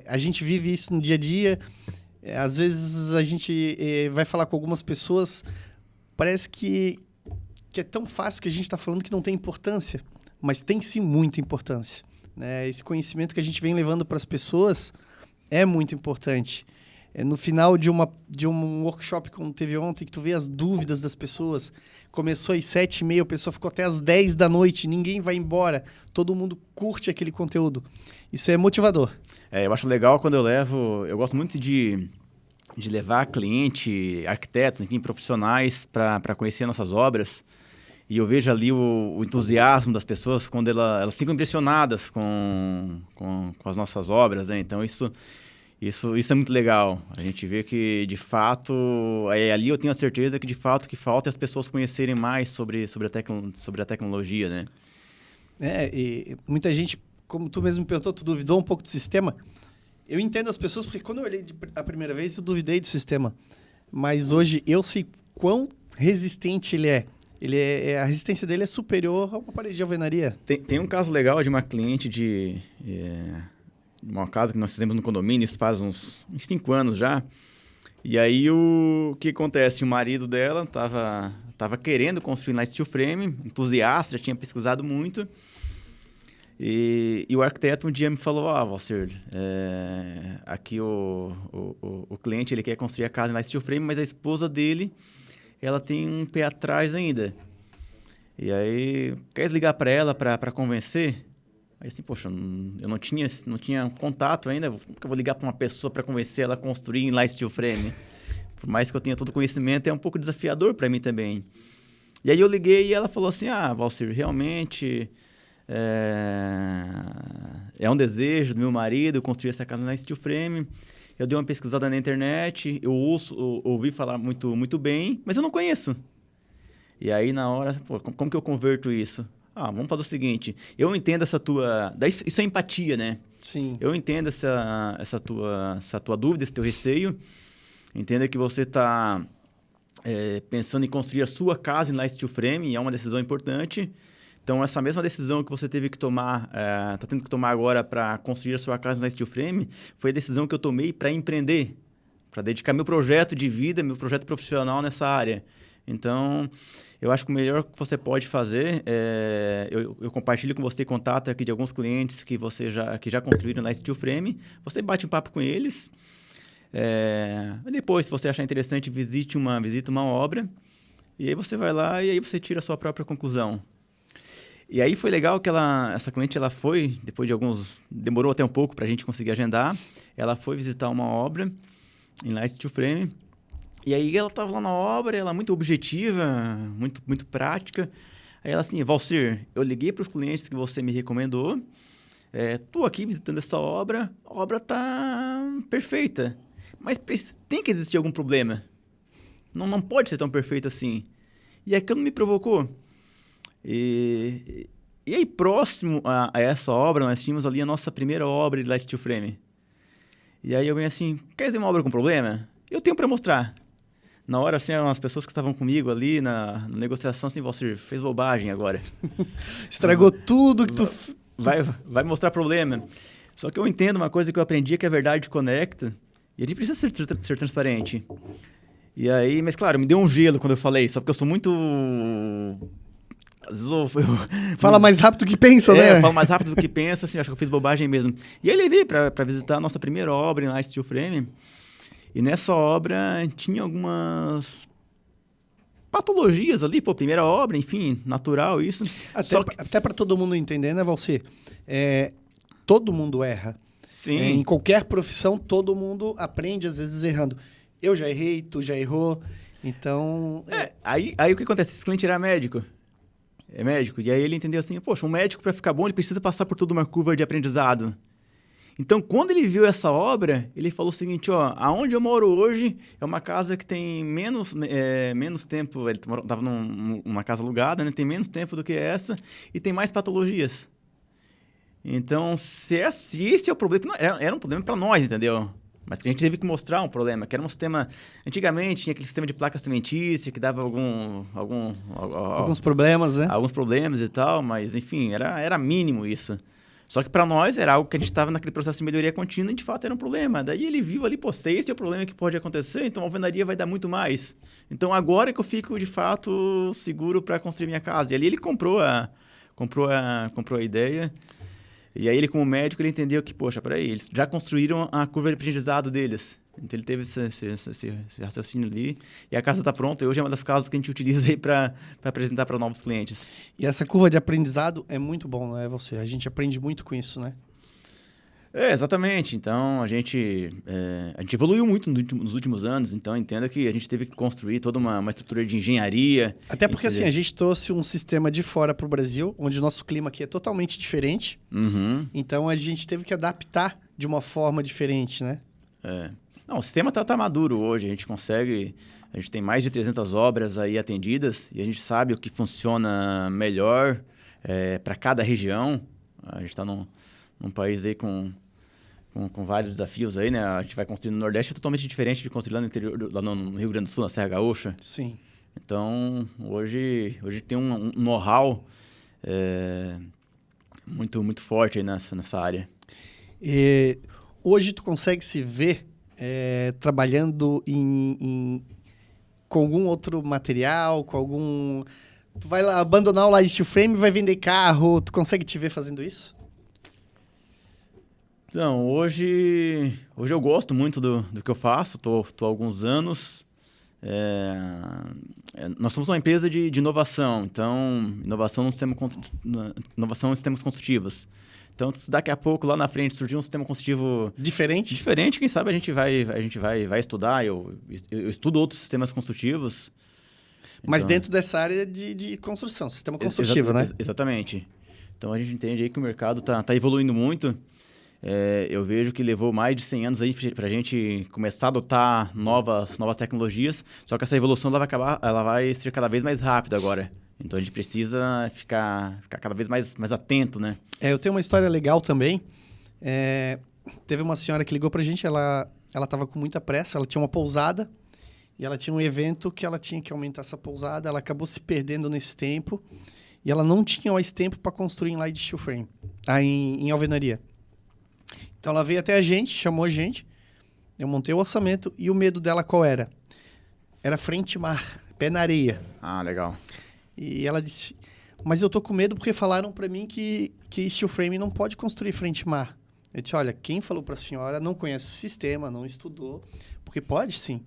A gente vive isso no dia a dia. Às vezes, a gente vai falar com algumas pessoas. Parece que é tão fácil que a gente está falando que não tem importância. Mas tem sim muita importância, né? Esse conhecimento que a gente vem levando para as pessoas é muito importante. No final de um workshop como teve ontem, que tu vê as dúvidas das pessoas, começou às 7h30, a pessoa ficou até às 10 da noite, ninguém vai embora, todo mundo curte aquele conteúdo. Isso é motivador. Eu acho legal quando eu gosto muito de levar cliente, arquitetos, enfim, profissionais para conhecer nossas obras. E eu vejo ali o entusiasmo das pessoas quando elas ficam impressionadas com as nossas obras, né? Então, isso é muito legal. A gente vê que, de fato, ali eu tenho a certeza que, de fato, o que falta é as pessoas conhecerem mais sobre a tecnologia, né? E muita gente, como tu mesmo me perguntou, tu duvidou um pouco do sistema. Eu entendo as pessoas, porque quando eu olhei a primeira vez, eu duvidei do sistema. Mas hoje eu sei quão resistente ele é. A resistência dele é superior a uma parede de alvenaria. Tem um caso legal de uma cliente de uma casa que nós fizemos no condomínio, isso faz uns 5 anos já. E aí, o que acontece? O marido dela estava querendo construir Light Steel Frame, entusiasta, já tinha pesquisado muito. E o arquiteto um dia me falou, Valcir, aqui o cliente ele quer construir a casa em Light Steel Frame, mas a esposa dele, ela tem um pé atrás ainda. E aí, quer ligar para ela para convencer? Aí assim, poxa, eu não tinha contato ainda, como que eu vou ligar para uma pessoa para convencer ela a construir em Light Steel Frame? Por mais que eu tenha todo o conhecimento, é um pouco desafiador para mim também. E aí eu liguei e ela falou assim, Valcir, realmente é um desejo do meu marido construir essa casa em Light Steel Frame. Eu dei uma pesquisada na internet, eu ouvi falar muito, muito bem, mas eu não conheço. E aí na hora, como que eu converto isso? Vamos fazer o seguinte, eu entendo essa tua... Isso é empatia, né? Sim. Eu entendo essa tua dúvida, esse teu receio. Entenda que você está pensando em construir a sua casa em Light Steel Frame, e é uma decisão importante. Então, essa mesma decisão que você teve que tomar, está tendo que tomar agora para construir a sua casa em Light Steel Frame, foi a decisão que eu tomei para empreender, para dedicar meu projeto de vida, meu projeto profissional nessa área. Então... Eu acho que o melhor que você pode fazer eu compartilho com você contato aqui de alguns clientes que já construíram lá steel frame. Você bate um papo com eles. Depois, se você achar interessante, visita uma obra. E aí você vai lá e aí você tira a sua própria conclusão. E aí foi legal que essa cliente, ela foi, depois de demorou até um pouco para a gente conseguir agendar. Ela foi visitar uma obra em Light Steel Frame. E aí ela estava lá na obra, ela muito objetiva, muito, muito prática. Aí ela assim, Valcir, eu liguei para os clientes que você me recomendou. Estou aqui visitando essa obra, a obra está perfeita. Mas tem que existir algum problema. Não pode ser tão perfeita assim. E aquilo me provocou. E aí, próximo a essa obra, nós tínhamos ali a nossa primeira obra de Light Steel Frame. E aí eu venho assim, quer dizer uma obra com problema? Eu tenho para mostrar. Na hora, assim, as pessoas que estavam comigo ali na negociação, assim, Valcir, fez bobagem agora. Estragou tudo que tu... Vai mostrar problema. Só que eu entendo uma coisa que eu aprendi, que a verdade conecta. E a gente precisa ser transparente. E aí, mas claro, me deu um gelo quando eu falei, só porque eu sou muito... Às vezes Fala mais rápido do que pensa, né? Eu falo mais rápido do que pensa, assim, acho que eu fiz bobagem mesmo. E aí ele veio para visitar a nossa primeira obra em Light Steel Frame. E nessa obra tinha algumas patologias ali, primeira obra, enfim, natural isso. Até para todo mundo entender, né, Valcir? Todo mundo erra. Sim. Em qualquer profissão, todo mundo aprende, às vezes, errando. Eu já errei, tu já errou, então... Aí o que acontece? Esse cliente era médico. É médico. E aí ele entendeu assim, poxa, um médico para ficar bom, ele precisa passar por toda uma curva de aprendizado. Então, quando ele viu essa obra, ele falou o seguinte, aonde eu moro hoje é uma casa que tem menos tempo, ele estava numa casa alugada, né? Tem menos tempo do que essa e tem mais patologias. Então, se esse é o problema, não, era um problema para nós, entendeu? Mas a gente teve que mostrar um problema, que era um sistema... Antigamente tinha aquele sistema de placa cimentícia que dava alguns problemas, né? Alguns problemas e tal, mas enfim, era mínimo isso. Só que para nós era algo que a gente estava naquele processo de melhoria contínua e de fato era um problema. Daí ele viu ali, se esse é o problema que pode acontecer, então a alvenaria vai dar muito mais. Então agora que eu fico de fato seguro para construir minha casa. E ali ele comprou a ideia. E aí ele, como médico, ele entendeu que, peraí, eles já construíram a curva de aprendizado deles. Então ele teve esse raciocínio ali. E a casa está pronta. E hoje é uma das casas que a gente utiliza aí para apresentar para novos clientes. E essa curva de aprendizado é muito bom, não é, você? A gente aprende muito com isso, né? Exatamente. Então, a gente evoluiu muito nos últimos anos. Então, entenda que a gente teve que construir toda uma estrutura de engenharia. Até porque, assim, a gente trouxe um sistema de fora para o Brasil, onde o nosso clima aqui é totalmente diferente. Uhum. Então, a gente teve que adaptar de uma forma diferente, né? Não, o sistema está maduro hoje. A gente tem mais de 300 obras aí atendidas e a gente sabe o que funciona melhor para cada região. A gente está num país aí com vários desafios aí, né? A gente vai construir no Nordeste, é totalmente diferente de construir lá no interior, lá no Rio Grande do Sul, na Serra Gaúcha. Sim. Então, hoje tem um know-how muito, muito forte aí nessa área. E hoje tu consegue se ver trabalhando com algum outro material, com algum... Tu vai lá abandonar o Light Steel Frame e vai vender carro, tu consegue te ver fazendo isso? Então, hoje eu gosto muito do que eu faço, tô há alguns anos. Nós somos uma empresa de inovação, então, inovação em sistemas construtivos. Então, se daqui a pouco, lá na frente, surgir um sistema construtivo... Diferente, quem sabe a gente vai estudar. Eu estudo outros sistemas construtivos. Mas dentro dessa área de construção, sistema construtivo, né? Exatamente. Então, a gente entende aí que o mercado tá evoluindo muito. Eu vejo que levou mais de 100 anos aí para a gente começar a adotar novas tecnologias, só que essa evolução ela vai ser cada vez mais rápida agora. Então a gente precisa ficar cada vez mais atento, né? Eu tenho uma história legal também. Teve uma senhora que ligou para a gente, ela estava com muita pressa, ela tinha uma pousada e ela tinha um evento que ela tinha que aumentar essa pousada, ela acabou se perdendo nesse tempo e ela não tinha mais tempo para construir em Light Steel Frame, em alvenaria. Então ela veio até a gente, chamou a gente, eu montei o orçamento e o medo dela qual era? Era frente mar, pé na areia. Ah, legal. E ela disse, mas eu tô com medo porque falaram para mim que steel frame não pode construir frente mar. Eu disse, olha, quem falou para a senhora não conhece o sistema, não estudou, porque pode sim.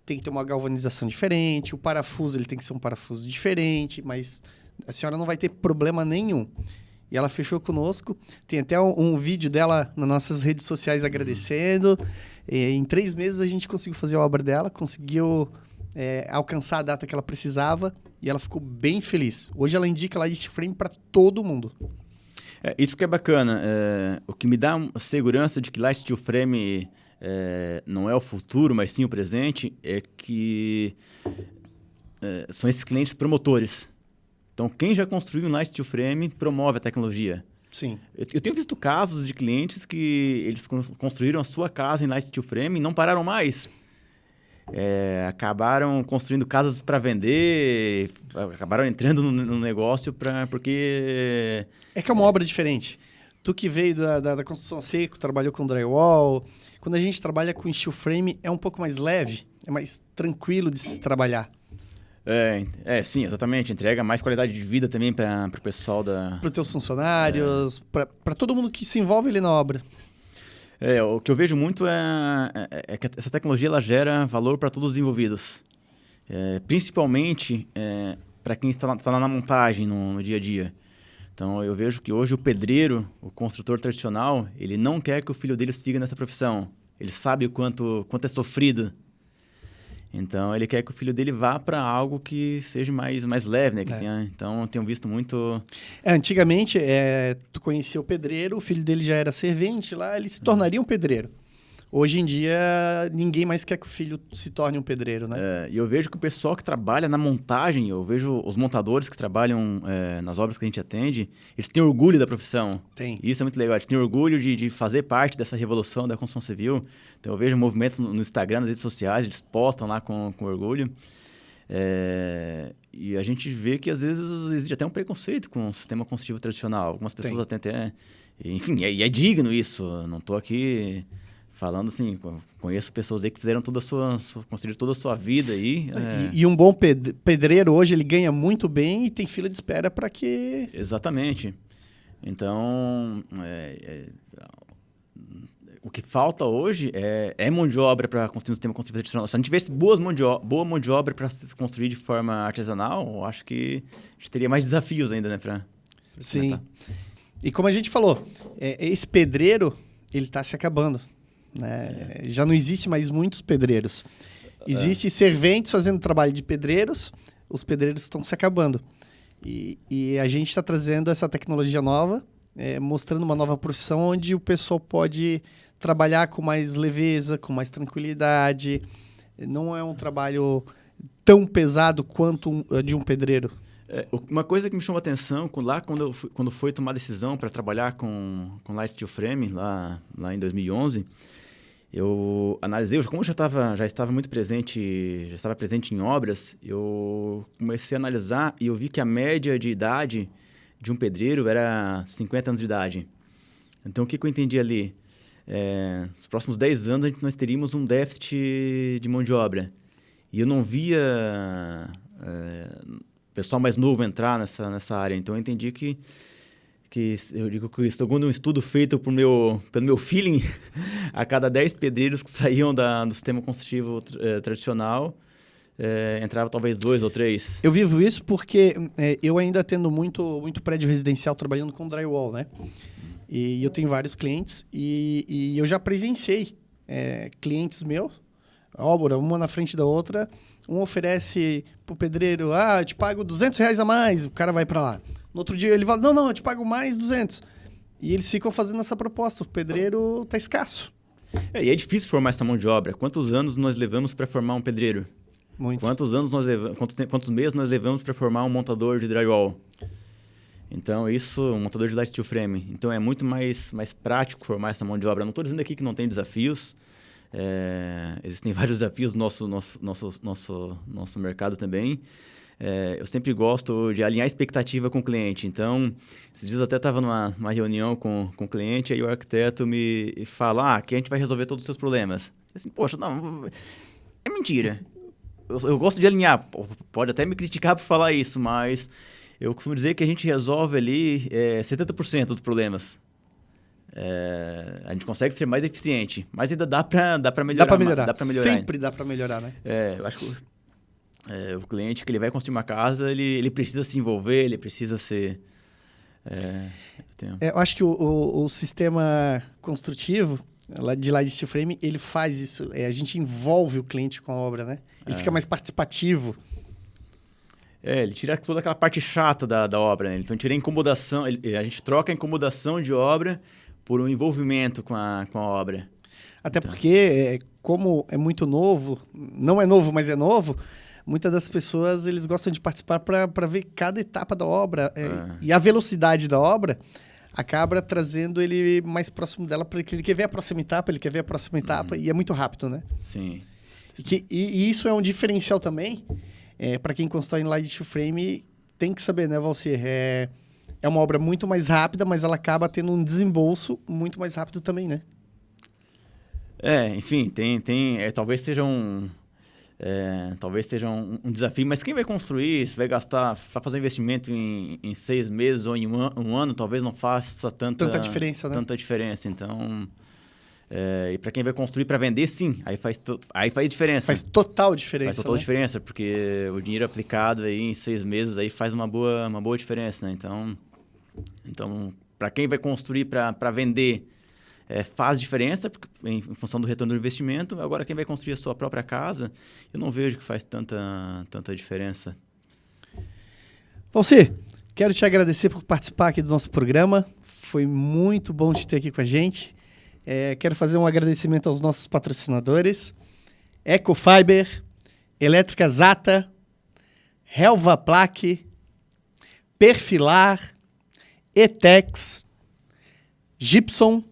Tem que ter uma galvanização diferente, o parafuso ele tem que ser um parafuso diferente, mas a senhora não vai ter problema nenhum. E ela fechou conosco. Tem até um vídeo dela nas nossas redes sociais agradecendo. Em 3 meses a gente conseguiu fazer a obra dela, conseguiu alcançar a data que ela precisava e ela ficou bem feliz. Hoje ela indica lá steel frame para todo mundo. Isso que é bacana. O que me dá segurança de que lá steel frame não é o futuro, mas sim o presente, é que são esses clientes promotores. Então, quem já construiu um light steel frame promove a tecnologia. Sim. Eu tenho visto casos de clientes que eles construíram a sua casa em light steel frame e não pararam mais. Acabaram construindo casas para vender, acabaram entrando no negócio porque... É que é uma obra diferente. Tu que veio da construção a seco, trabalhou com drywall. Quando a gente trabalha com steel frame, é um pouco mais leve, é mais tranquilo de se trabalhar. Sim, exatamente. Entrega mais qualidade de vida também para o pessoal da... Para os teus funcionários, para todo mundo que se envolve ali na obra. O que eu vejo muito é que essa tecnologia ela gera valor para todos os envolvidos. Principalmente para quem está lá na montagem, no dia a dia. Então, eu vejo que hoje o pedreiro, o construtor tradicional, ele não quer que o filho dele siga nessa profissão. Ele sabe o quanto é sofrido. Então, ele quer que o filho dele vá para algo que seja mais leve, né? Então, eu tenho visto muito... Antigamente, tu conhecia o pedreiro, o filho dele já era servente lá, ele se tornaria um pedreiro. Hoje em dia, ninguém mais quer que o filho se torne um pedreiro, né? E eu vejo que o pessoal que trabalha na montagem, eu vejo os montadores que trabalham nas obras que a gente atende, eles têm orgulho da profissão. Tem. Isso é muito legal, eles têm orgulho de fazer parte dessa revolução da construção civil. Então, eu vejo movimentos no Instagram, nas redes sociais, eles postam lá com orgulho. E a gente vê que, às vezes, existe até um preconceito com o sistema construtivo tradicional. Algumas pessoas até... Enfim, é digno isso. Não estou aqui... falando assim, conheço pessoas aí que fizeram construíram toda a sua vida aí. E um bom pedreiro hoje, ele ganha muito bem e tem fila de espera para que... Exatamente. Então, o que falta hoje é mão de obra para construir um sistema construtivo tradicional. Se a gente tivesse boa mão de obra para se construir de forma artesanal, eu acho que a gente teria mais desafios ainda, né? Sim. E como a gente falou, esse pedreiro, ele está se acabando. Né? Já não existe mais muitos pedreiros. Existem serventes fazendo trabalho de pedreiros, os pedreiros estão se acabando. E a gente está trazendo essa tecnologia nova, mostrando uma nova profissão onde o pessoal pode trabalhar com mais leveza, com mais tranquilidade. Não é um trabalho tão pesado quanto de um pedreiro. Uma coisa que me chamou a atenção, quando foi tomar a decisão para trabalhar com light steel frame, lá em 2011, eu analisei, como eu já estava muito presente, já estava presente em obras, eu comecei a analisar e eu vi que a média de idade de um pedreiro era 50 anos de idade. Então, o que eu entendi ali? Nos próximos 10 anos, nós teríamos um déficit de mão de obra. E eu não via pessoal mais novo entrar nessa área. Então, eu entendi que eu digo que segundo um estudo feito pelo meu feeling, a cada 10 pedreiros que saíam do sistema construtivo tradicional, entrava talvez 2 ou 3. Eu vivo isso porque eu ainda atendo muito prédio residencial trabalhando com drywall, né? E eu tenho vários clientes e eu já presenciei clientes meus, obra, uma na frente da outra, um oferece pro pedreiro, eu te pago R$200 a mais, o cara vai para lá. No outro dia ele fala, não, eu te pago mais 200. E eles ficam fazendo essa proposta. O pedreiro tá escasso. E é difícil formar essa mão de obra. Quantos anos nós levamos para formar um pedreiro? Muito. Quantos meses nós levamos para formar um montador de drywall? Então, um montador de light steel frame. Então, é muito mais prático formar essa mão de obra. Não estou dizendo aqui que não tem desafios. Existem vários desafios no nosso mercado também. Eu sempre gosto de alinhar a expectativa com o cliente. Então, esses dias até estava numa reunião com o cliente, aí o arquiteto me fala, que a gente vai resolver todos os seus problemas. Assim, poxa, não, é mentira. eu gosto de alinhar, pode até me criticar por falar isso, mas eu costumo dizer que a gente resolve ali 70% dos problemas. A gente consegue ser mais eficiente, mas ainda dá para melhorar. Dá para melhorar. Sempre dá para melhorar, né? Eu acho que o cliente que ele vai construir uma casa, ele precisa se envolver, ele precisa ser... Eu acho que o sistema construtivo de lá de steel frame, ele faz isso. A gente envolve o cliente com a obra, né? Ele fica mais participativo. Ele tira toda aquela parte chata da obra, né? Então, tira a incomodação, a gente troca a incomodação de obra por um envolvimento com a obra. Até porque, como é muito novo, não é novo, mas é novo, muitas das pessoas eles gostam de participar para ver cada etapa da obra. E a velocidade da obra acaba trazendo ele mais próximo dela, porque ele quer ver a próxima etapa, e é muito rápido, né? Sim. E isso é um diferencial também, para quem constrói em light steel frame, tem que saber, né, Valcir? É uma obra muito mais rápida, mas ela acaba tendo um desembolso muito mais rápido também, né? Enfim, talvez seja um desafio, mas quem vai construir, se vai fazer um investimento em 6 meses ou em um ano, talvez não faça tanta diferença, né? Tanta diferença. Então, e para quem vai construir para vender, sim, aí faz diferença. Faz total diferença. Faz total diferença, porque o dinheiro aplicado aí em 6 meses aí faz uma boa diferença, né? Então para quem vai construir para vender, faz diferença em função do retorno do investimento. Agora, quem vai construir a sua própria casa, eu não vejo que faz tanta diferença. Valcir, quero te agradecer por participar aqui do nosso programa. Foi muito bom te ter aqui com a gente. Quero fazer um agradecimento aos nossos patrocinadores: Ecofiber, Elétrica Zata, Helva Plaque, Perfilar, Etex, Gibson,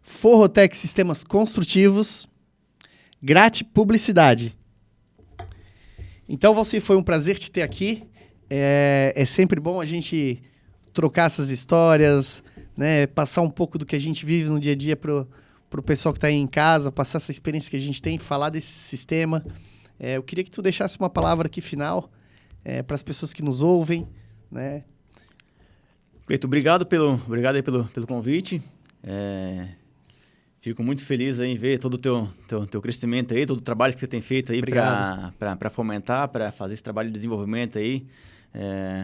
Forrotec Sistemas Construtivos, Grate Publicidade. Então, Valcir, foi um prazer te ter aqui. É sempre bom a gente trocar essas histórias, né? Passar um pouco do que a gente vive no dia a dia pro pessoal que está aí em casa, passar essa experiência que a gente tem, falar desse sistema. Eu queria que tu deixasse uma palavra aqui final para as pessoas que nos ouvem, né? Cleiton, obrigado aí pelo convite. Fico muito feliz aí em ver todo o teu crescimento aí, todo o trabalho que você tem feito aí para fomentar, para fazer esse trabalho de desenvolvimento aí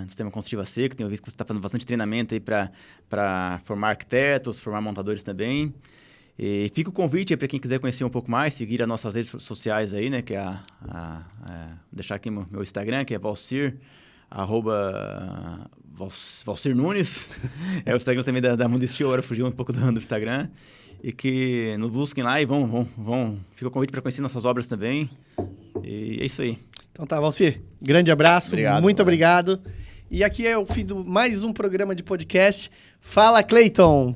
no sistema construtivo a seco. Tenho visto que você está fazendo bastante treinamento aí para formar arquitetos, formar montadores também. E fica o convite aí para quem quiser conhecer um pouco mais, seguir as nossas redes sociais aí, né? Que deixar aqui meu Instagram, que é Valcir, @Valcir Nunes. O Instagram também da Mundo Steel, agora fugiu um pouco do Instagram. E que nos busquem lá e vão. Fica o convite para conhecer nossas obras também. E é isso aí. Então tá, Valcir. Grande abraço. Obrigado, muito obrigado. E aqui é o fim de mais um programa de podcast. Fala, Cleiton!